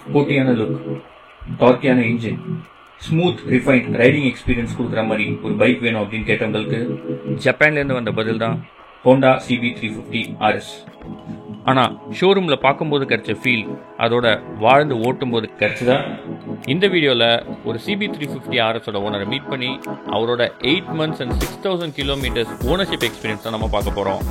ஸ்போர்ட்டியான look, டார்க்கியான engine, smooth refined riding experience கொடுக்குற மாதிரி ஒரு பைக் வேணும் அப்படின்னு கேட்டவங்களுக்கு ஜப்பான்லேருந்து வந்த பதில் தான் ஹோண்டா CB350 RS. ஆனால் ஷோரூமில் பார்க்கும்போது கிடைச்ச ஃபீல் அதோட வாழ்ந்து ஓட்டும் போது கிடைச்சதா? இந்த வீடியோவில் ஒரு CB350 RSோட ஓனரை மீட் பண்ணி அவரோட 8 months and 6,000 kilometers ownership experience தான் நம்ம பார்க்க போகிறோம்.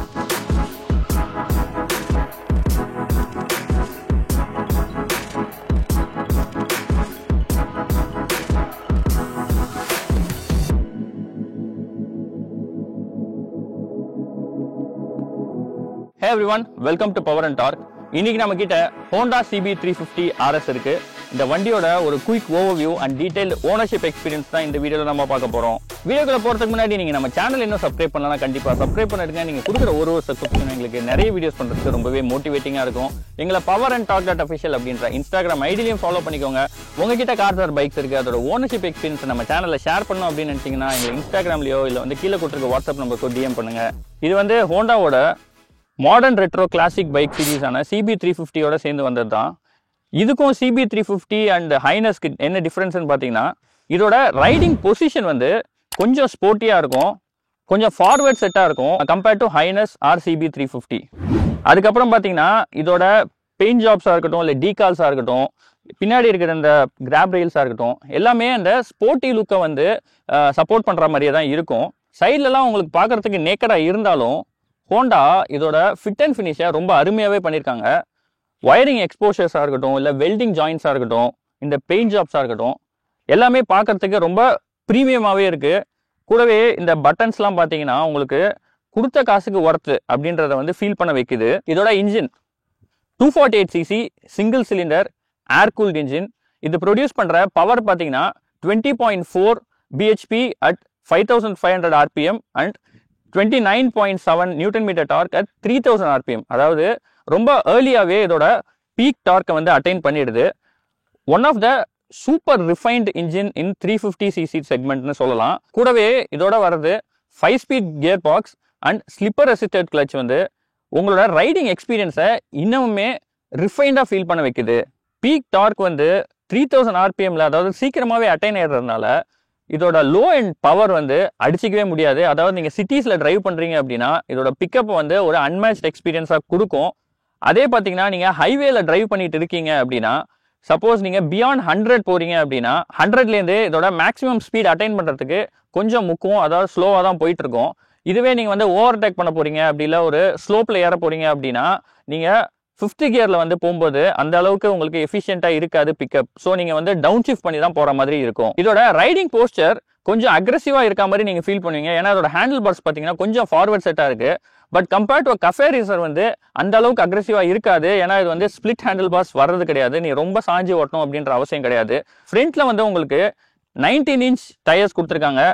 Hey everyone, welcome to Power and Torque. இன்னைக்கு நம்ம கிட்ட Honda CB350 RS இருக்கு. இந்த வண்டியோட ஒரு quick overview and detailed ownership experience தான் இந்த வீடியோல நம்ம பார்க்க போறோம். வீடியோக்குள்ள போறதுக்கு முன்னாடி நீங்க நம்ம சேனல் இன்னும் சப்ஸ்கிரைப் பண்ணலாம், கண்டிப்பா சப்ஸ்கிரைப் பண்ணிடுங்க. நீங்க கொடுக்குற ஒரு சப்ஸ்கிரிப்ஷன் எங்களுக்கு நிறைய வீடியோஸ் பண்றதுக்கு ரொம்பவே மோட்டிவேட்டிங்கா இருக்கும். எங்களை Power and Torque official அப்படின்ற இன்ஸ்டாகிராம் ஐடியிலையும் ஃபாலோ பண்ணிக்கோங்க. உங்ககிட்ட கார்ஸ் ஆர் பைக்ஸ் இருக்கு, அதோட ஓனர்ஷிப் எக்ஸ்பீரியன்ஸ் நம்ம சேனல்ல ஷேர் பண்ணணும் அப்படின்னு நினைச்சீங்கன்னா எங்க இன்ஸ்டாகிராம்லயோ இல்ல கீழே கொடுத்துருக்க வாட்ஸ்அப் நம்பருக்கு DM பண்ணுங்க. இது ஹோண்டாவோட மாடர்ன் ரெட்ரோ கிளாசிக் பைக் சீரீஸான CB350யோட சேர்ந்து வந்தது தான். இதுக்கும் CB350 அண்ட் ஹைனஸ்க்கு என்ன டிஃப்ரென்ஸ்னு பார்த்தீங்கன்னா, இதோட ரைடிங் பொசிஷன் கொஞ்சம் ஸ்போர்ட்டியாக இருக்கும், கொஞ்சம் ஃபார்வர்ட் செட்டாக இருக்கும் compared to highness R CB350. அதுக்கப்புறம் பார்த்தீங்கன்னா இதோட பெயிண்ட் ஜாப்ஸாக இருக்கட்டும் இல்லை டீகால்ஸாக இருக்கட்டும், பின்னாடி இருக்கிற இந்த கிராப் ரெயில்ஸாக இருக்கட்டும், எல்லாமே அந்த ஸ்போர்ட்டி லுக்கை சப்போர்ட் பண்ணுற மாதிரியே தான் இருக்கும். சைட்லலாம் உங்களுக்கு பார்க்குறதுக்கு நேக்கடாக இருந்தாலும் ஹோண்டா இதோட ஃபிட் அண்ட் ஃபினிஷை ரொம்ப அருமையாகவே பண்ணியிருக்காங்க. ஒயரிங் எக்ஸ்போஷர்ஸாக இருக்கட்டும் இல்லை வெல்டிங் ஜாயின்ஸாக இருக்கட்டும், இந்த பெயிண்ட் ஜாப்ஸாக இருக்கட்டும், எல்லாமே பார்க்கறதுக்கு ரொம்ப ப்ரீமியமாகவே இருக்குது. கூடவே இந்த பட்டன்ஸ்லாம் பார்த்தீங்கன்னா உங்களுக்கு கொடுத்த காசுக்கு ஒர்த்து அப்படின்றத ஃபீல் பண்ண வைக்குது. இதோட engine 248cc single cylinder air cooled engine. இது ப்ரொடியூஸ் பண்ணுற பவர் பார்த்தீங்கன்னா 20.4 bhp at 5500 rpm and 29.7 newton metre torque at 3000 rpm. அதாவது ரொம்ப ஏர்லியாகவே இதோட பீக் டார்க்கை அட்டைன் பண்ணிடுது. One of the super refined engine in 350cc செக்மெண்ட்னு சொல்லலாம். கூடவே இதோட வர்றது 5-speed gear box and slipper assisted clutch உங்களோட ரைடிங் எக்ஸ்பீரியன்ஸை இன்னமுமே ரிஃபைண்டாக ஃபீல் பண்ண வைக்குது. பீக் டார்க் 3000 rpmல, அதாவது சீக்கிரமாகவே அட்டைன் ஆயிடுறதுனால இதோட லோ அண்ட் பவர் அடிச்சிக்கவே முடியாது. அதாவது நீங்கள் சிட்டிஸில் டிரைவ் பண்ணுறீங்க அப்படின்னா இதோட பிக்கப் ஒரு அன்மேட்ச்ட் எக்ஸ்பீரியன்ஸாக கொடுக்கும். அதே பார்த்தீங்கன்னா நீங்கள் ஹைவேல டிரைவ் பண்ணிட்டு இருக்கீங்க அப்படின்னா, சப்போஸ் நீங்கள் பியாண்ட் 100 போறீங்க அப்படின்னா 100லேருந்து இதோட மேக்ஸிமம் ஸ்பீட் அட்டைன் பண்ணுறதுக்கு கொஞ்சம் முக்கும், அதாவது ஸ்லோவாக தான் போயிட்டு இருக்கும். இதுவே நீங்கள் ஓவர்டேக் பண்ண போறீங்க, அப்படி இல்லை ஒரு ஸ்லோப்பில் ஏற போறீங்க அப்படின்னா நீங்கள் 5th கியரில் போகும்போது அந்த அளவுக்கு உங்களுக்கு எஃபிஷியண்டாக இருக்காது பிக்கப். ஸோ நீங்கள் டவுன் ஷிஃப்ட் பண்ணி தான் போகிற மாதிரி இருக்கும். இதோட ரைடிங் போஸ்டர் கொஞ்சம் அக்ரெசிவாக இருக்க மாதிரி நீங்கள் ஃபீல் பண்ணுவீங்க. ஏன்னா அதோட ஹேண்டில் பார்ஸ் பார்த்தீங்கன்னா கொஞ்சம் ஃபார்வர்ட் செட்டாக இருக்குது. But compared to cafe racer அந்த அளவுக்கு அக்ரெசிவாக இருக்காது. ஏன்னா இது ஸ்பிளிட் ஹேண்டில் பார்ஸ் வர்றது கிடையாது. நீ ரொம்ப சாஞ்சி ஓட்டணும் அப்படின்ற அவசியம் கிடையாது. ஃப்ரண்ட்ல உங்களுக்கு 19 inch டயர்ஸ் கொடுத்துருக்காங்க,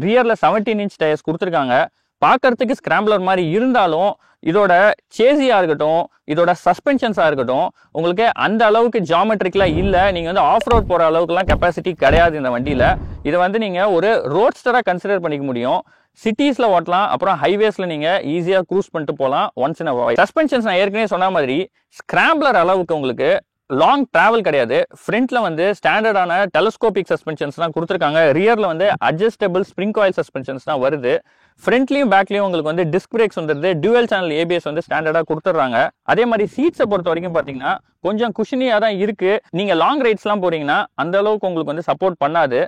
ரியரில் 17 inch டயர்ஸ் கொடுத்துருக்காங்க. பார்க்கறதுக்கு ஸ்கிராம்பிளர் மாதிரி இருந்தாலும் இதோட சேசியாக இருக்கட்டும், இதோட சஸ்பென்ஷன்ஸாக இருக்கட்டும், உங்களுக்கு அந்த அளவுக்கு ஜாமெட்ரிக்கலாக இல்லை. நீங்கள் ஆஃப் ரோட் போகிற அளவுக்குலாம் கெப்பாசிட்டி கிடையாது இந்த வண்டியில். இதை நீங்கள் ஒரு ரோட்ஸ்டராக கன்சிடர் பண்ணிக்க முடியும். சிட்டிஸில் ஓட்டலாம், அப்புறம் ஹைவேஸில் நீங்கள் ஈஸியாக க்ரூஸ் பண்ணிட்டு போகலாம் once in a while. Suspensions நான் ஏற்கனவே சொன்ன மாதிரி ஸ்கிராம்பிளர் அளவுக்கு உங்களுக்கு லாங் டிராவல் கிடையாது. ஃப்ரண்ட்ல ஸ்டாண்டர்டான டெலஸ்கோபிக் சஸ்பென்ஷன்ஸ் தான் கொடுத்துருக்காங்க. ரியர்ல அட்ஜஸ்டபிள் ஸ்ப்ரிங் காயில் சஸ்பென்ஷன்ஸ் தான் வருது. ஃப்ரண்ட்லயும் பேக்லயும் உங்களுக்கு disk breaks dual channel ABS ஸ்டாண்டர்டா கொடுத்துட்றாங்க. அதே மாதிரி சீட்ஸை பொறுத்த வரைக்கும் பாத்தீங்கன்னா கொஞ்சம் குஷனியா தான் இருக்கு. நீங்க லாங் ரைட்ஸ்லாம் போறீங்கன்னா அந்த அளவுக்கு உங்களுக்கு சப்போர்ட் பண்ணாது.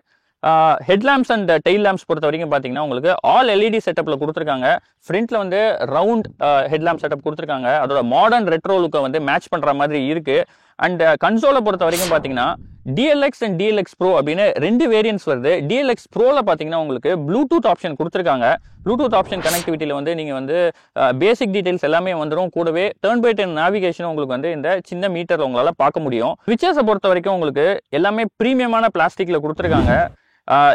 ஹெட்லாம்ப்ஸ் அண்ட் டெயில் லேம்ப்ஸ் பொறுத்த வரைக்கும் பார்த்தீங்கன்னா உங்களுக்கு ஆல் LED செட்டப்பில் கொடுத்துருக்காங்க. ஃப்ரண்ட்ல ரவுண்ட் ஹெட்லாம்ப் செட்டப் கொடுத்துருக்காங்க. அதோட மாடர்ன் ரெட்ரோ லுக்கை மேட்ச் பண்ணுற மாதிரி இருக்கு. அண்ட் கன்சோலை பொறுத்த வரைக்கும் பார்த்தீங்கன்னா DLX அண்ட் DLX Pro அப்படின்னு 2 வேரியன்ட்ஸ் வருது. DLX Proல பார்த்தீங்கன்னா உங்களுக்கு ப்ளூடூத் ஆப்ஷன் கொடுத்துருக்காங்க. ப்ளூடூத் ஆப்ஷன் கனெக்டிவிட்டியில் நீங்கள் பேசிக் டீடைல்ஸ் எல்லாமே வந்துடும். கூடவே டர்ன் பை டர்ன் நேவிகேஷன் உங்களுக்கு இந்த சின்ன மீட்டரில் உங்களால் பார்க்க முடியும். ஸ்விட்சஸை பொறுத்த வரைக்கும் உங்களுக்கு எல்லாமே ப்ரீமியமான பிளாஸ்டிக்கில் கொடுத்துருக்காங்க.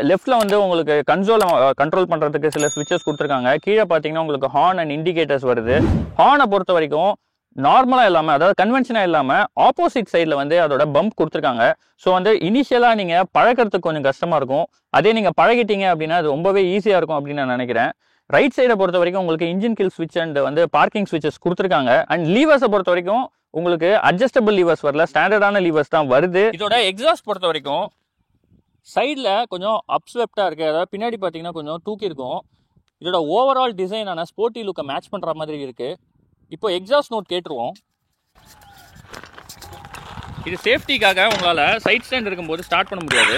லெஃப்ட்ல உங்களுக்கு கன்சோலை கண்ட்ரோல் பண்றதுக்கு சில ஸ்விட்சஸ் கொடுத்துருக்காங்க. கீழே பார்த்தீங்கன்னா உங்களுக்கு ஹார்ன் அண்ட் இண்டிகேட்டர்ஸ் வருது. ஹார்னை பொறுத்த வரைக்கும் நார்மலா இல்லாம, அதாவது கன்வென்ஷனா இல்லாம ஆப்போசிட் சைட்ல அதோட பம்ப் கொடுத்துருக்காங்க. ஸோ இனிஷியலா நீங்க பழக்கிறதுக்கு கொஞ்சம் கஷ்டமா இருக்கும். அதே நீங்க பழகிட்டீங்க அப்படின்னா அது ரொம்பவே ஈஸியா இருக்கும் அப்படின்னு நான் நினைக்கிறேன். ரைட் சைடை பொறுத்த வரைக்கும் உங்களுக்கு இன்ஜின் கில் ஸ்விட்ச் அண்ட் பார்க்கிங் ஸ்விட்சஸ் கொடுத்துருக்காங்க. அண்ட் லீவர்ஸை பொறுத்த வரைக்கும் உங்களுக்கு அட்ஜஸ்டபிள் லீவர்ஸ் வரல, ஸ்டாண்டர்டான லீவர்ஸ் தான் வருது. இதோட எக்ஸாஸ்ட் பொறுத்த வரைக்கும் சைடில் கொஞ்சம் அப்ஸ்வெப்டாக இருக்குது, அதாவது பின்னாடி பார்த்தீங்கன்னா கொஞ்சம் தூக்கி இருக்கும். இதோட ஓவரால் டிசைனான ஸ்போர்ட்டி லுக்கை மேட்ச் பண்ணுற மாதிரி இருக்குது. இப்போ எக்ஸாஸ்ட் நோட் கேட்டுருவோம். இது சேஃப்டிக்காக உங்களால் சைட் ஸ்டாண்ட் இருக்கும்போது ஸ்டார்ட் பண்ண முடியாது.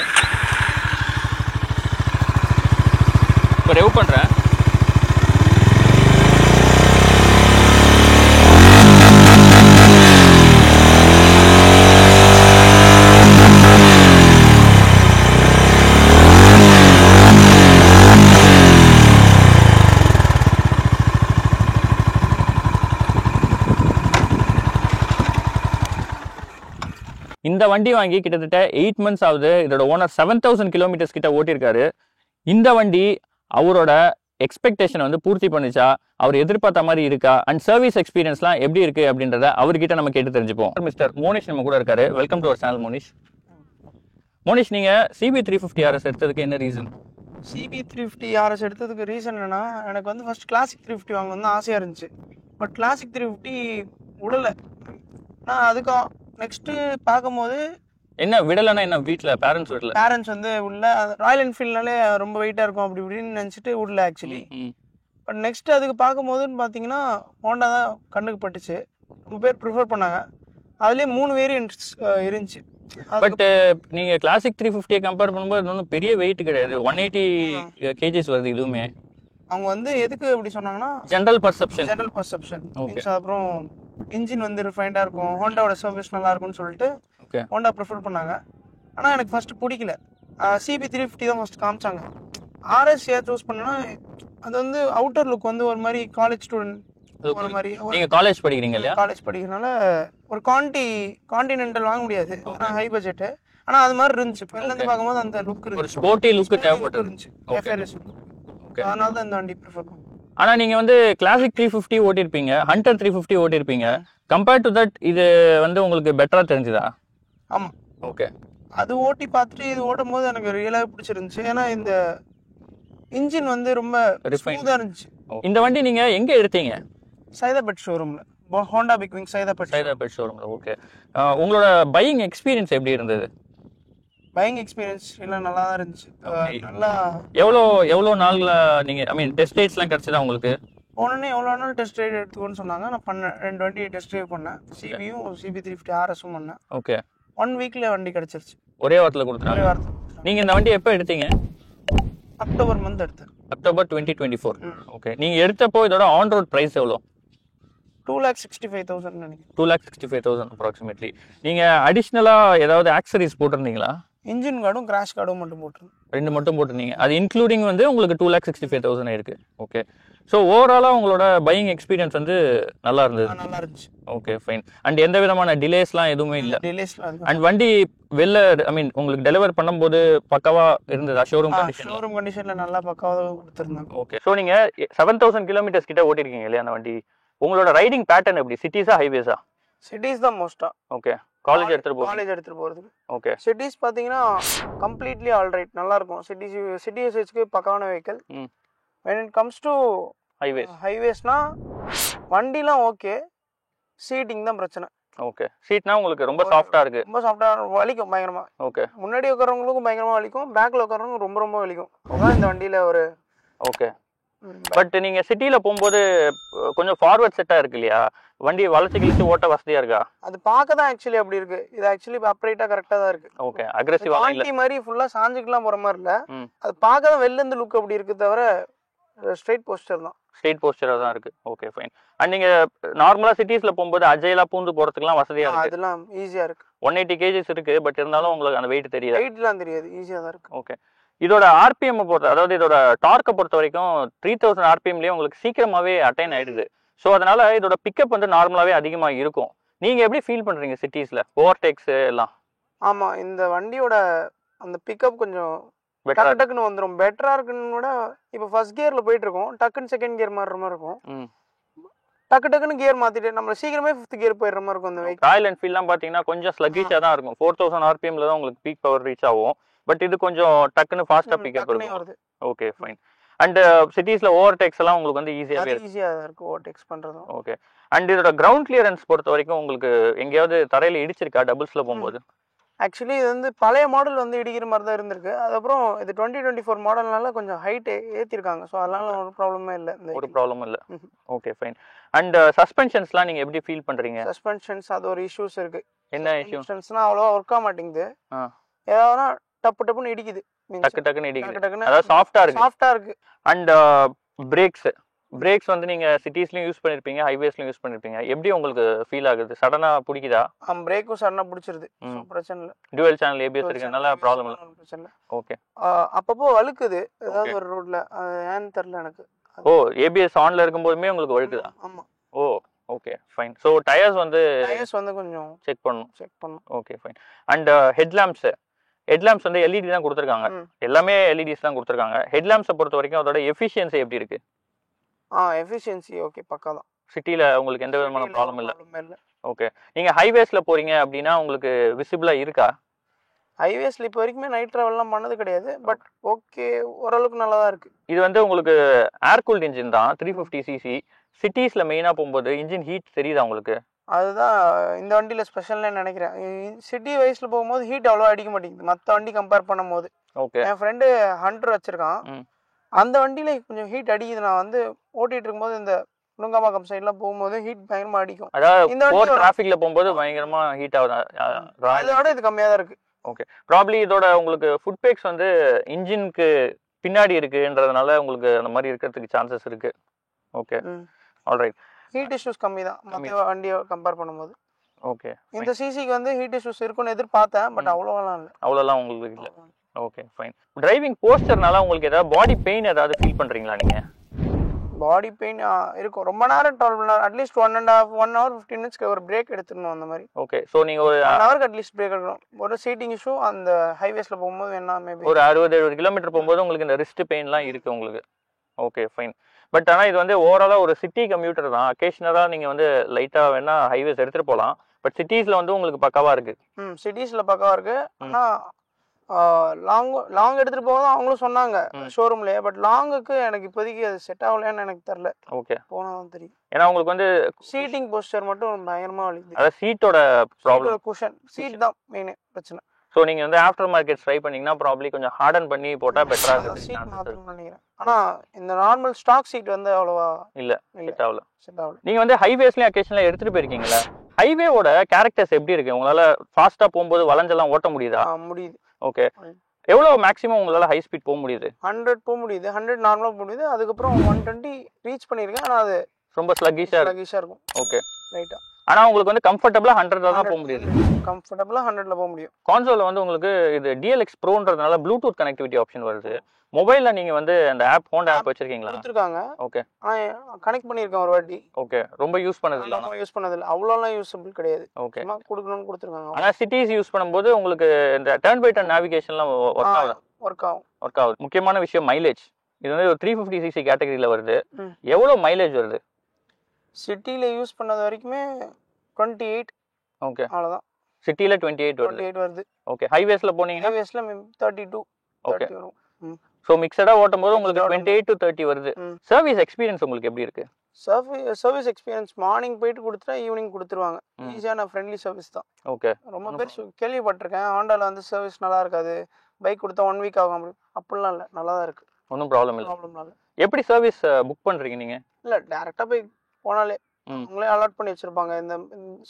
இப்போ ரெவ் பண்ணுறேன். இந்த வண்டி வாங்கி கிட்டத்தட்ட 8 months ஆகுது. இதோட ஓனர் 7000 கிலோமீட்டர்ஸ் கிட்ட ஓட்டியிருக்காரு. இந்த வண்டி அவரோட எக்ஸ்பெக்டேஷன் வந்து பூர்த்தி பண்ணிச்சா, அவர் எதிர்பார்த்த மாதிரி இருக்கா, அண்ட் சர்வீஸ் எக்ஸ்பீரியன்ஸ்லாம் எப்படி இருக்கு அப்படின்றத அவர்கிட்ட நம்ம கேட்டு தெரிஞ்சுப்போம். மிஸ்டர் மோனிஷ் நம்ம கூட இருக்காரு. Welcome to our channel Monish. Monish, நீங்க CB350 RS எடுத்ததுக்கு என்ன ரீசன்? CB350 RS எடுத்ததுக்கு ரீசன் என்னன்னா, எனக்கு வந்து ஃபர்ஸ்ட் கிளாசிக் 350 வாங்க வந்து ஆசையாக இருந்துச்சு. பட் கிளாசிக் 350 விடலை. நான் அதுக்கு நெக்ஸ்ட்டு பார்க்கும்போது என்ன விடலைன்னா என்ன, வீட்டில் பேரண்ட்ஸ் வந்து உள்ள ராயல் என்ஃபீல்ட்னாலே ரொம்ப வெயிட்டாக இருக்கும் அப்படி இப்படின்னு நினச்சிட்டு விடல ஆக்சுவலி. பட் நெக்ஸ்ட் அதுக்கு பார்க்கும்போதுன்னு பார்த்தீங்கன்னா ஹோண்டா தான் கண்ணுக்கு பட்டுச்சு. ரொம்ப பேர் ப்ரிஃபர் பண்ணாங்க. அதுலேயே 3 வேரியன்ட்ஸ் இருந்துச்சு. பட் நீங்க கிளாசிக் 350 கம்பேர் பண்ணும்போது இது ஒன்றும் பெரிய வெயிட் கிடையாது. 180 kgs வருது இதுவுமே. அவங்க வந்து எதுக்கு அப்படி சொன்னாங்கன்னா ஜெனரல் பர்செப்ஷன். அப்புறம் இன்ஜின் வந்து ரிஃபைண்டாக இருக்கும், ஹோண்டாவோட சர்வீஸ் நல்லா இருக்கும்னு சொல்லிட்டு ஹோண்டா ப்ரிஃபர் பண்ணாங்க. ஆனால் எனக்கு ஃபர்ஸ்ட் பிடிக்கல. CB350 தான் ஃபர்ஸ்ட் காமிச்சாங்க. RS ஏன் சூஸ் பண்ணேன்னா, அது வந்து அவுட்டர் லுக் வந்து ஒரு மாதிரி காலேஜ் ஸ்டூடெண்ட் ஒரு மாதிரி. நீங்க காலேஜ் படிக்கிறீங்க இல்லையா? காலேஜ் படிக்கிறதுனால ஒரு கான்டினென்டல் வாங்க முடியாது, ஹை பட்ஜெட். ஆனால் அது மாதிரி இருந்துச்சு. வெளிலேருந்து பார்க்கும்போது அந்த லுக் ஒரு ஸ்போர்ட்டி லுக் தேவைப்பட்டு இருந்துச்சு. அதனால தான் இந்த வண்டி ப்ரிஃபர் பண்ணுவேன். ஆனா நீங்க வந்து கிளாசிக் 350 ஓட்டிருப்பீங்க, ஹண்டர் 350 ஓட்டிருப்பீங்க. கம்பேர்ட் டு தட் இது வந்து உங்களுக்கு பெட்டரா தெரிஞ்சுதா? ஆமா, ஓகே. அது ஓட்டி பார்த்துட்டு இது ஓட்டும் போது எனக்கு ரியலாக பிடிச்சிருந்துச்சு. ஏன்னா இந்த இன்ஜின் வந்து ரொம்ப ஸ்மூத்தாக இருந்துச்சு. இந்த வண்டி நீங்க எங்க எடுத்தீங்க? சைதாபேட் ஷோரூம்ல, ஹோண்டா பிக் விங் சைதாபேட் ஷோரூம்ல. ஓகே. உங்களோட பையிங் எக்ஸ்பீரியன்ஸ் எப்படி இருந்தது? பையிங் எக்ஸ்பீரியன்ஸ் எல்லாம் நல்லா தான் இருந்துச்சு. நல்லா எவ்வளோ நாள்ல நீங்க டெஸ்ட் ரைட்ஸ்லாம் கிடைச்சதா உங்களுக்கு? போனோடனே எவ்வளோ நாள் டெஸ்ட் ரைட் எடுத்துக்கோன்னு சொன்னாங்க. நான் பண்ணேன், 2 வண்டி டெஸ்ட் ட்ரைவ் பண்ணேன். CB-யும் CB350 RS-ம் பண்ணேன். ஓகே. 1 வீக்ல வண்டி கிடைச்சிருச்சு. ஒரே வாரத்தில் கொடுத்துருக்காங்க. நீங்க இந்த வண்டி எப்போ எடுத்தீங்க? அக்டோபர் மந்த் எடுத்தேன். அக்டோபர் 2024. ஓகே. நீங்க எடுத்தப்போ இதோட ஆன் ரோட் பிரைஸ் எவ்வளோ? 2,65,000 நினைக்கிறேன். 2,65,000 அப்ராக்சிமேட்லி. நீங்க அடிஷ்னலா ஏதாவது ஆக்சரிஸ் போட்டிருந்தீங்களா? இன்ஜின் கார்டும் கிராஷ் கார்டும் மட்டும் போட்டிருந்தேன். 2 மட்டும் போட்டிருந்தீங்க. அது இன்க்ளூடிங் வந்து உங்களுக்கு 2,65,000 இருக்கு. ஓகே. ஸோ ஓவராலா உங்களோட பையிங் எக்ஸ்பீரியன்ஸ் வந்து நல்லா இருந்தது? நல்லா இருந்துச்சு. Okay, fine. அண்ட் எந்த விதமான டிலேஸ்லாம் எதுவுமே இல்லை? அண்ட் வண்டி வெளில உங்களுக்கு டெலிவர் பண்ணும்போது பக்காவா இருந்ததா? ஷோரூம் கண்டிஷன்ல நல்லா பக்காவாக கொடுத்துருந்தாங்க. ஓகே. ஸோ நீங்க 7000 கிலோமீட்டர்ஸ் கிட்ட ஓட்டிருக்கீங்க இல்லையா அந்த வண்டி? உங்களோட ரைடிங் பேட்டர்ன் எப்படி? சிட்டிஸா ஹைவேஸா? சிட்டிஸ் தான் மோஸ்டா. ஓகே. காலேஜ் எடுத்துட்டு போறதுக்கு. ஓகே. சிட்டிஸ் பாத்தீங்கன்னா கம்ப்ளீட்லி ஆல்ரைட், நல்லா இருக்கும். சிட்டி யூசேஜ்க்கு பக்காவான vehicle. when it comes to ஹைவேஸ்னா வண்டிலாம் ஓகே, சீட்டிங் தான் பிரச்சனை. ஓகே. சீட்னா உங்களுக்கு ரொம்ப சாஃப்ட்டா இருக்கு? ரொம்ப சாஃப்ட்டா வலிக்கும் பயங்கரமா. ஓகே. முன்னாடி உட்காரவங்களுக்கும் பயங்கரமா வலிக்கும், பேக்ல உட்காரவங்க ரொம்ப ரொம்ப வலிக்கும். அதான் இந்த வண்டியில ஒரு ஓகே. பட் நீங்க சிட்டில போகும்போது கொஞ்சம் ஃபார்வர்ட் செட்டா இருக்கு இல்லையா? வண்டி வளைச்சு கிழிச்சு ஓட்ட வசதியா இருக்கா? அது பார்க்க தான் ஆக்சுவலி அப்படி இருக்கு. இது ஆக்சுவலி அப்ரைட்டா கரெக்டா தான் இருக்கு. ஓகே. அக்ரெசிவா இல்ல, ஆன்டி மாதிரி ஃபுல்லா சாஞ்சிக்கலாம் போற மாதிரி இல்ல. அது பார்க்க தான் வெளில இருந்து லுக் அப்படி இருக்கு, தவிர ஸ்ட்ரைட் போஸ்டர் தான். ஸ்ட்ரைட் போஸ்டரா தான் இருக்கு. Okay, fine. அண்ட் நீங்க நார்மலா சிட்டிஸ்ல போகும்போது அஜயலா பூந்து போறதுக்குலாம் வசதியா இருக்கு? அதெல்லாம் ஈஸியா இருக்கு. 180 kgs இருக்கு. பட் இருந்தாலும் உங்களுக்கு அந்த வெயிட் தெரியல? வெயிட்லாம் தெரியாது, ஈஸியா தான் இருக்கு. ஓகே. இதோட RPM பொறுத்த, அதாவது இதோட டார்க்கை பொறுத்த வரைக்கும் 3000 RPMலயே உங்களுக்கு சீக்கிரமாவே அட்டைன் ஆயிடுது. ஸோ அதனால இதோட பிக்கப் வந்து நார்மலாவே அதிகமா இருக்கும். நீங்க எப்படி ஃபீல் பண்றீங்க சிட்டிஸ்ல ஓவர்டேக்ஸ் எல்லாம்? ஆமா, இந்த வண்டியோட அந்த பிக்கப் கொஞ்சம் டக்குன்னு வந்துடும். பெட்டரா இருக்குன்னு கூட. இப்போ ஃபர்ஸ்ட் கியர்ல போயிட்டு இருக்கோம், டக்குன்னு செகண்ட் கியர் மாறுற மாதிரி இருக்கும். டக்குன்னு கியர் மாத்திட்டு நம்ம சீக்கிரமே 5th கியர் போயிடுற மாதிரி இருக்கும். அந்த வெஹிக்கிள் ராயல் என்ஃபீல்ட்லாம் பாத்தீங்கன்னா கொஞ்சம் ஸ்லக்கிஷா தான் இருக்கும். 4000 RPMல தான் உங்களுக்கு பீக் பவர் ரீச் ஆகும். பட் இது கொஞ்சம் டக்குன்னு ஃபாஸ்டா பிக்கப் வருது. Okay, fine. அண்ட் சிட்டிஸ்ல ஓவர்டேக்ஸ் எல்லாம் உங்களுக்கு வந்து ஈஸியா தான் இருக்கு ஓவர்டேக்ஸ் பண்றது. ஓகே. அண்ட் இதோட கிரவுண்ட் கிளியரன்ஸ் பொறுத்த வரைக்கும் உங்களுக்கு எங்கேயாவது தரையில இடிச்சிருக்கா டபுள்ஸ்ல போகும்போது? ஆக்சுவலி இது வந்து பழைய மாடல் வந்து இடிக்கிற மாதிரி தான் இருந்திருக்கு. அதுக்கப்புறம் இது 2024 மாடல்னால கொஞ்சம் ஹைட் ஏற்றிருக்காங்க. ஸோ அதனால ஒரு ப்ராப்ளமே இல்லை. ஒரு ப்ராப்ளமும் இல்லை. Okay fine. அண்ட் சஸ்பென்ஷன்ஸ்லாம் நீங்கள் எப்படி ஃபீல் பண்ணுறீங்க? சஸ்பென்ஷன்ஸ் அது ஒரு இஷ்யூஸ் இருக்கு. என்ன இஷ்யூ? சஸ்பென்ஷன்ஸ்லாம் அவ்வளோவா ஒர்க் ஆக மாட்டேங்குது. ஏதாவது டப்புன்னு இடிக்குது. டக்குன்னு இடிக்குது. அதாவது சாஃப்டா இருக்கு. அண்ட் பிரேக்ஸ் வந்து நீங்க சிட்டிஸ்லயும் யூஸ் பண்ணிருப்பீங்க, ஹைவேஸ்லயும் யூஸ் பண்ணிருப்பீங்க. எப்படி உங்களுக்கு ஃபீல் ஆகுது? சடனா பிடிக்குதா? பிரேக்கும் சடனா பிடிச்சிருது. பிரச்சனை இல்லை. டுவல் சேனல் ஏபிஎஸ் இருக்கனால ப்ராப்ளம் இல்லை. பிரச்சனை இல்லை. ஓகே. அப்பப்போ வழுக்குது ஏதாவது ஒரு ரோட்ல. ஏன்னு தெரியல எனக்கு. ஓ, ஏபிஎஸ் ஆன்ல இருக்கும்போதுமே உங்களுக்கு வழுக்குதா? ஆமா. ஓ ஓகே ஃபைன். ஸோ டயர்ஸ் வந்து கொஞ்சம் செக் பண்ணணும். Okay fine. அண்ட் ஹெட்லாம்ப்ஸ் வந்து எல்இடி தான் கொடுத்துருக்காங்க. எல்லாமே எல்இடிஸ் தான் கொடுத்துருக்காங்க. ஹெட்லாம்ப்ஸை பொறுத்த வரைக்கும் அதோட எஃபிஷியன்சி எப்படி இருக்கு? எஃபிஷியன்சி ஓகே பக்கா தான். சிட்டில உங்களுக்கு எந்த விதமான ப்ராப்ளம் இல்லை. ஓகே. நீங்க ஹைவேஸ்ல போறீங்க அப்படின்னா உங்களுக்கு விசிபிளா இருக்கா? ஹைவேஸ்ல இப்போ வரைக்குமே நைட் டிராவல்லாம் பண்ணது கிடையாது. பட் ஓகே, ஓரளவுக்கு நல்லா தான் இருக்கு. இது வந்து உங்களுக்கு ஏர் கூல்ட் இன்ஜின் தான், 350cc. சிட்டிஸ்ல மெயினா போகும்போது இன்ஜின் ஹீட் தெரியுதா உங்களுக்கு? அதுதான் இந்த வண்டியில ஸ்பெஷல்னு நினைக்கிறேன். சிட்டி வைஸ்ல போகும்போது ஹீட் அவ்வளோ அடிக்க மாட்டேங்குது மற்ற வண்டி கம்பேர் பண்ணும்போது. ஓகே. என் ஃப்ரெண்டு ஹண்டர் வச்சிருக்கான். அந்த வண்டியில கொஞ்சம் ஹீட் அடிக்குது. நான் வந்து ஓட்டிட்டு இருக்கும்போது இந்த நுங்கம்பாக்கம் சைட்லாம் போகும்போது ஹீட் பயங்கரமா அடிக்கும். அதாவது இந்த டிராஃபிக்ல போகும்போது பயங்கரமா ஹீட் ஆகுது. அதோட இது கம்மியா தான் இருக்கு. ஓகே. ப்ராப்ளி இதோட உங்களுக்கு ஃபுட் பேக்ஸ் வந்து இன்ஜினுக்கு பின்னாடி இருக்குன்றதுனால உங்களுக்கு அந்த மாதிரி இருக்கிறதுக்கு சான்சஸ் இருக்கு. Okay alright. ஹீட் இஷ்யூஸ் கம்மி தான் மற்ற வண்டியை கம்பேர் பண்ணும்போது. ஓகே. இந்த சிசிக்கு வந்து ஹீட் இஷ்யூஸ் இருக்குன்னு எதிர்பார்த்தேன். பட் அவ்வளோலாம் இல்லை. அவ்வளோலாம் உங்களுக்கு இல்லை. Okay fine. டிரைவிங் போஸ்டர்னால உங்களுக்கு ஏதாவது பாடி பெயின் ஏதாவது ஃபீல் பண்ணுறீங்களா நீங்கள்? பாடி பெயின் இருக்கும். ரொம்ப நேரம் ட்ராவல் பண்ணார். அட்லீஸ்ட் 1 hour 15 minutes ஒரு பிரேக் எடுத்துடணும் அந்த மாதிரி. ஓகே. ஸோ நீங்கள் ஒரு 1 hour அட்லீஸ்ட் பிரேக் எடுக்கணும். ஒரு சீட்டிங் இஷ்யூ அந்த ஹைவேஸில் போகும்போது வேணா மேபி ஒரு 60-70 கிலோமீட்டர் போகும்போது உங்களுக்கு இந்த ரிஸ்ட் பெயின்லாம் இருக்குது உங்களுக்கு. Okay fine. பட் ஆனால் இது வந்து ஓவராலாக ஒரு சிட்டி கம்யூட்டர் தான். அக்கேஷனலாக நீங்கள் வந்து லைட்டாக வேணா ஹைவேஸ் எடுத்துகிட்டு போகலாம். பட் சிட்டிஸில் வந்து உங்களுக்கு பக்காவாக இருக்குது. சிட்டிஸில் பக்காவாக இருக்குது. ஆனால் லாங் எடுத்துட்டு போக அவங்களும் சொன்னாங்க ஷோரூம்லயே. பட் லாங்குக்கு எனக்கு இப்போதைக்கு அது செட் ஆகலையான்னு எனக்கு தெரியல. ஓகே, போனாதான் தெரியும். ஏன்னா உங்களுக்கு வந்து சீட்டிங் போஸ்டர் மட்டும் பயங்கரமா வலிக்குது. அதாவது சீட்டோட ப்ராப்ளம், குஷன் சீட் தான் மெயின் பிரச்சனை. ஸோ நீங்க வந்து ஆஃப்டர் மார்க்கெட் ட்ரை பண்ணீங்கன்னா ப்ராப்ளி கொஞ்சம் ஹார்டன் பண்ணி போட்டா பெட்டரா இருக்கும். சீட் மாத்தணும்னு நினைக்கிறேன். ஆனா இந்த நார்மல் ஸ்டாக் சீட் வந்து அவ்வளவா இல்ல செட் ஆகல. நீங்க வந்து ஹைவேஸ்லயும் அக்கேஷன்ல எடுத்துட்டு போயிருக்கீங்களா? ஹைவேவோட கேரக்டர்ஸ் எப்படி இருக்கு? உங்களால ஃபாஸ்டா போகும்போது வளைஞ்செல்லாம் ஓட்ட முடியுதா? முடியுது. ஓகே. எவ்வளவு மேக்ஸிமம் உங்களால ஹை ஸ்பீட் போக முடியுது? 100 போக முடியுது. 100 நார்மலா போக முடியுது. அதுக்கப்புறம் 120 ரீச் பண்ணிருக்கேன். ஆனா அது ரொம்ப ஸ்லக்கிஷா இருக்கும். ஓகே ரைட்டா. ஆனா உங்களுக்கு வந்து கம்ஃபர்ட்டபிளா 100ல தான் போக முடியுது. கம்ஃபர்ட்டபிளா 100ல போக முடியும். கான்சோல்ல வந்து உங்களுக்கு இது DLX ப்ரோன்றதுனால ப்ளூடூத் கனெக்டிவிட்டி ஆப்ஷன் வருது. மொபைல்ல நீங்க வந்து அந்த ஆப் ஹோண்டா ஆப் வச்சிருக்கீங்களா? கொடுத்திருக்காங்க. ஓகே. கனெக்ட் பண்ணிருக்கேன் ஒரு வாட்டி. ஓகே. ரொம்ப யூஸ் பண்ணது இல்ல. நான் யூஸ் பண்ணது இல்ல. அவ்வளோலாம் யூஸபிள் கிடையாது. ஓகே. சும்மா கொடுக்கணும்னு கொடுத்திருக்காங்க. ஆனா சிட்டிஸ் யூஸ் பண்ணும்போது உங்களுக்கு இந்த டர்ன் பை டர்ன் நேவிகேஷன்லாம் ஒர்க் ஆகுது. முக்கியமான விஷயம் மைலேஜ். இது வந்து ஒரு 350cc கேட்டகரியில வருது. எவ்வளவு மைலேஜ் வருது? சிட்டில யூஸ் பண்ணது வரைக்குமே 28. ஓகே. அவ்வளவுதான். சிட்டில 28 வருது. ஓகே. ஹைவேஸ்ல போனீங்கன்னா ஹைவேஸ்ல 32. ஓகே. சோ மிக்ஸடா ஓட்டும்போது உங்களுக்கு 28 to 30 வருது. சர்வீஸ் எக்ஸ்பீரியன்ஸ் உங்களுக்கு எப்படி இருக்கு? சர்வீஸ் எக்ஸ்பீரியன்ஸ் மார்னிங் போயிட்டு கொடுத்துட்டா ஈவினிங் கொடுத்துருவாங்க. ஈஸியான ஃப்ரெண்ட்லி சர்வீஸ் தான். ஓகே. ரொம்ப பேர் கேள்விப்பட்டிருக்கேன் ஹோண்டால வந்து சர்வீஸ் நல்லா இருக்காது, பைக் கொடுத்தா 1 வீக் ஆகும். அப்படிலாம் இல்லை, நல்லா தான் இருக்கு. ஒன்றும் ப்ராப்ளம் இல்லை. எப்படி சர்வீஸ் புக் பண்றீங்க நீங்க? இல்லை, டேரக்டா போய் போனாலே உங்களே அலாட் பண்ணி வச்சிருப்பாங்க. இந்த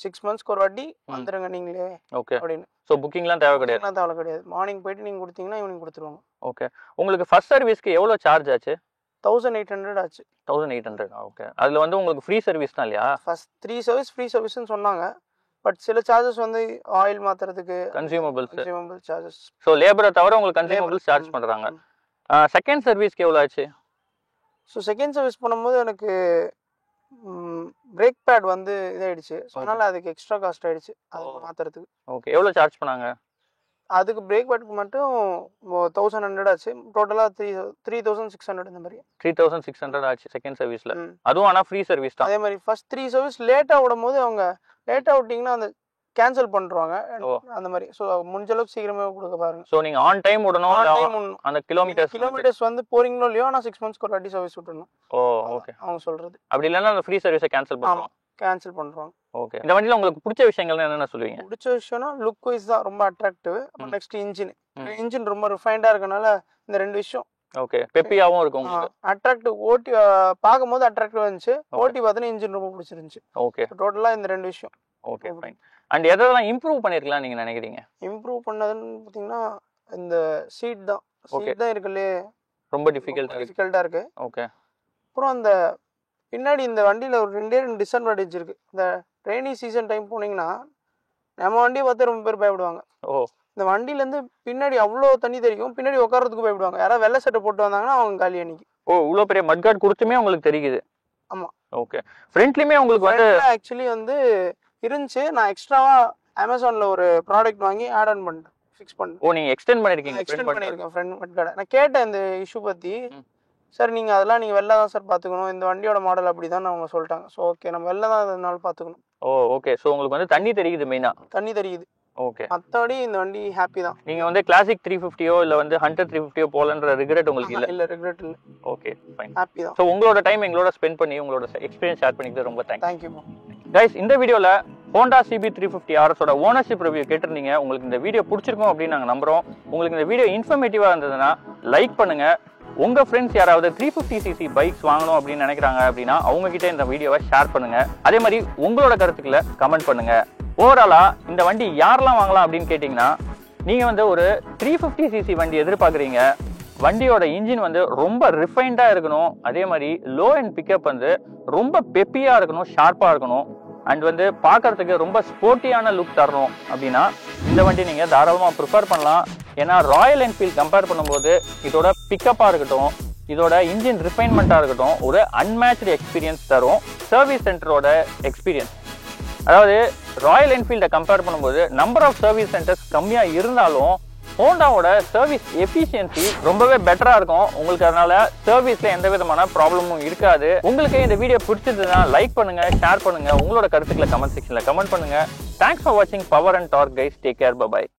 6 monthsக்கு ஒரு வாட்டி வந்துருங்க நீங்களே. ஓகே அப்படின்னு. சோ புக்கிங்லாம் தேவை கிடையாது. மார்னிங் போயிட்டு நீங்க கொடுத்தீங்கன்னா ஈவினிங் கொடுத்துருவாங்க. ஓகே. உங்களுக்கு ஃபர்ஸ்ட் சர்வீஸ்க்கு எவ்வளவு சார்ஜ் ஆச்சு? 1800 ஆச்சு. 1800. ஓகே. அதுல வந்து உங்களுக்கு ஃப்ரீ சர்வீஸ் தான் இல்லையா? ஃபர்ஸ்ட் 3 சர்வீஸ் ஃப்ரீ சர்வீஸ்னு சொன்னாங்க. பட் சில சார்ஜஸ் வந்து ஆயில் மாத்துறதுக்கு கன்சியூமபிள் சார்ஜஸ். சோ லேபரை தவிர உங்களுக்கு கன்சியூமபிள் சார்ஜ் பண்றாங்க. செகண்ட் சர்வீஸ்க்கு எவ்வளவு ஆச்சு? ஸோ செகண்ட் சர்வீஸ் பண்ணும்போது எனக்கு பிரேக் பேட் வந்து இதாயிடுச்சு. ஸோ அதனால அதுக்கு எக்ஸ்ட்ரா காஸ்ட் ஆயிடுச்சு அது மாத்துறதுக்கு. ஓகே. எவ்வளோ சார்ஜ் பண்ணாங்க? அதுக்கு பிரேக் பேட்க்கு மட்டும் 1100 ஆச்சு. டோட்டலாக 3600 இந்த மாதிரி. 3600 ஆச்சு செகண்ட் சர்வீஸ்ல. அதுவும் ஆனால் ஃப்ரீ சர்வீஸ் தான். அதே மாதிரி ஃபர்ஸ்ட் 3 சர்வீஸ் லேட்டாக விடும்போது அவங்க லேட்டாக விட்டிங்கன்னா அந்த கேன்சல் பண்ணுவாங்க அந்த மாதிரி. ஸோ முடிஞ்ச அளவுக்கு சீக்கிரமே கொடுக்க பாருங்க. ஸோ நீங்கள் ஆன் டைம் விடணும். அந்த கிலோமீட்டர்ஸ் வந்து போறீங்களோ இல்லையோ ஆனால் 6 monthsக்கு ஒரு வாட்டி சர்வீஸ் விட்டுறணும். ஓ ஓகே. அவங்க சொல்றது. அப்படி இல்லைன்னா அந்த ஃப்ரீ சர்வீஸை கேன்சல் பண்ணுவோம். கேன்சல் பண்ணுறோம். ஓகே. இந்த வண்டியில் உங்களுக்கு பிடிச்ச விஷயங்கள் என்னென்ன சொல்லுவீங்க? பிடிச்ச விஷயம்னா லுக் வைஸ் தான் ரொம்ப அட்ராக்டிவ். அப்புறம் நெக்ஸ்ட் இன்ஜின் ரொம்ப ரிஃபைண்டாக இருக்கனால இந்த 2 விஷயம். ஓகே. பெப்பியாவும் இருக்கும். அட்ராக்டிவ் ஓட்டி பார்க்கும்போது அட்ராக்டிவ் இருந்துச்சு. ஓட்டி பார்த்தீங்கன்னா இன்ஜின் ரொம்ப பிடிச்சிருந்துச்சு. ஓகே. டோட்டலாக இந்த 2 விஷயம். Okay fine. அண்ட் எதெல்லாம் இம்ப்ரூவ் பண்ணிருக்கலாம் நீங்க நினைக்கிறீங்க? இம்ப்ரூவ் பண்ணதுன்னு பார்த்தீங்கன்னா இந்த சீட் தான். சீட் தான் இருக்குல்லே ரொம்ப டிஃபிகல்ட்டா இருக்கு. ஓகே. அப்புறம் அந்த பின்னாடி இந்த வண்டியில் ஒரு 2 டிஸ்அட்வான்டேஜ் இருக்கு. இந்த ரெய்னி சீசன் டைம் போனீங்கன்னா நம்ம வண்டியை பார்த்து ரொம்ப பேர் பயப்படுவாங்க. இந்த வண்டியிலேருந்து பின்னாடி அவ்வளோ தண்ணி தெரியும். பின்னாடி உட்காரத்துக்கு பயப்படுவாங்க. யாராவது வெள்ளை சட்டை போட்டு வந்தாங்கன்னா அவங்க காலி அன்னைக்கு. இவ்வளோ பெரிய மட்கார்ட் கொடுத்துமே உங்களுக்கு தெரியுது? ஆமாம். ஓகே. ஃப்ரண்ட்லியுமே உங்களுக்கு வந்து ஆக்சுவலி வந்து இருந்துச்சு. நான் எக்ஸ்ட்ராவாக அமேசானில் ஒரு ப்ராடக்ட் வாங்கி ஆட் ஆன் பண்ணிட்டேன், ஃபிக்ஸ் பண்ணிட்டேன். நீங்கள் எக்ஸ்டெண்ட் பண்ணியிருக்கீங்க? எக்ஸ்டெண்ட் பண்ணியிருக்கேன் ஃப்ரண்ட் மட்கார்டை. நான் கேட்டேன் இந்த இஷ்யூ பற்றி. சார் நீங்கள் அதெல்லாம் நீங்கள் வெளில தான் சார் பார்த்துக்கணும், இந்த வண்டியோட மாடல் அப்படி தான் அவங்க சொல்லிட்டாங்க. ஸோ ஓகே, நம்ம வெளில தான் அதனால பார்த்துக்கணும். ஓகே. ஸோ உங்களுக்கு வந்து தண்ணி தெரியுது மெயினாக? தண்ணி தெரியுது. ஓகே. மற்றபடி இந்த வண்டி ஹாப்பி தான். நீங்கள் வந்து கிளாசிக் 350யோ இல்லை வந்து ஹண்டர் 350யோ போகலன்ற ரிக்ரெட் உங்களுக்கு இல்லை? இல்லை, ரிக்ரெட் இல்லை. Okay fine. ஹாப்பி தான். ஸோ உங்களோட டைம் எங்களோட ஸ்பெண்ட் பண்ணி உங்களோட எக்ஸ்பீரியன்ஸ் ஷேர் பண்ணிக்கிறது ரொம்ப தேங்க்யூ கைஸ். இந்த வீடியோவில் ஹோண்டா சிபி 350 RSோட ஓனர்ஷிப் ரிவ்யூ கேட்டிருந்தீங்க. உங்களுக்கு இந்த வீடியோ பிடிச்சிருக்கும் அப்படின்னு நாங்கள் நம்புகிறோம். உங்களுக்கு இந்த வீடியோ இன்ஃபர்மேட்டிவாக இருந்ததுன்னா லைக் பண்ணுங்கள். உங்கள் ஃப்ரெண்ட்ஸ் யாராவது 350cc பைக்ஸ் வாங்கணும் அப்படின்னு நினைக்கிறாங்க அப்படின்னா அவங்ககிட்ட இந்த வீடியோவை ஷேர் பண்ணுங்கள். அதே மாதிரி உங்களோட கருத்துக்களை கமெண்ட் பண்ணுங்கள். ஓவராலாக இந்த வண்டி யாரெல்லாம் வாங்கலாம் அப்படின்னு கேட்டிங்கன்னா, நீங்கள் வந்து ஒரு 350cc வண்டி எதிர்பார்க்குறீங்க, வண்டியோட இன்ஜின் வந்து ரொம்ப ரிஃபைண்டாக இருக்கணும், அதே மாதிரி லோ அண்ட் பிக்கப் வந்து ரொம்ப பெப்பியாக இருக்கணும், ஷார்ப்பாக இருக்கணும், அண்ட் வந்து பார்க்கறதுக்கு ரொம்ப ஸ்போர்ட்டியான லுக் தரணும் அப்படின்னா இந்த வண்டி நீங்கள் தாராளமாக ப்ரிஃபர் பண்ணலாம். ஏன்னா ராயல் என்ஃபீல்ட் கம்பேர் பண்ணும்போது இதோட பிக்கப்பாக இருக்கட்டும், இதோட இன்ஜின் ரிஃபைன்மெண்ட்டாக இருக்கட்டும், ஒரு அன்மேட்ச்டு எக்ஸ்பீரியன்ஸ் தரும். சர்வீஸ் சென்டரோட எக்ஸ்பீரியன்ஸ், அதாவது ராயல் என்ஃபீல்டை கம்பேர் பண்ணும்போது நம்பர் ஆஃப் சர்வீஸ் சென்டர்ஸ் கம்மியாக இருந்தாலும் ஹோண்டாவோட சர்வீஸ் எஃபிஷியன்சி ரொம்பவே பெட்டராக இருக்கும். உங்களுக்கு அதனால சர்வீஸில் எந்த விதமான ப்ராப்ளமும் இருக்காது. உங்களுக்கு இந்த வீடியோ பிடிச்சதுன்னா லைக் பண்ணுங்க, ஷேர் பண்ணுங்க, உங்களோட கருத்துக்களை கமெண்ட் செக்ஷனில் கமெண்ட் பண்ணுங்க. தேங்க்ஸ் ஃபார் வாட்சிங் power and torque guys. Take care. By.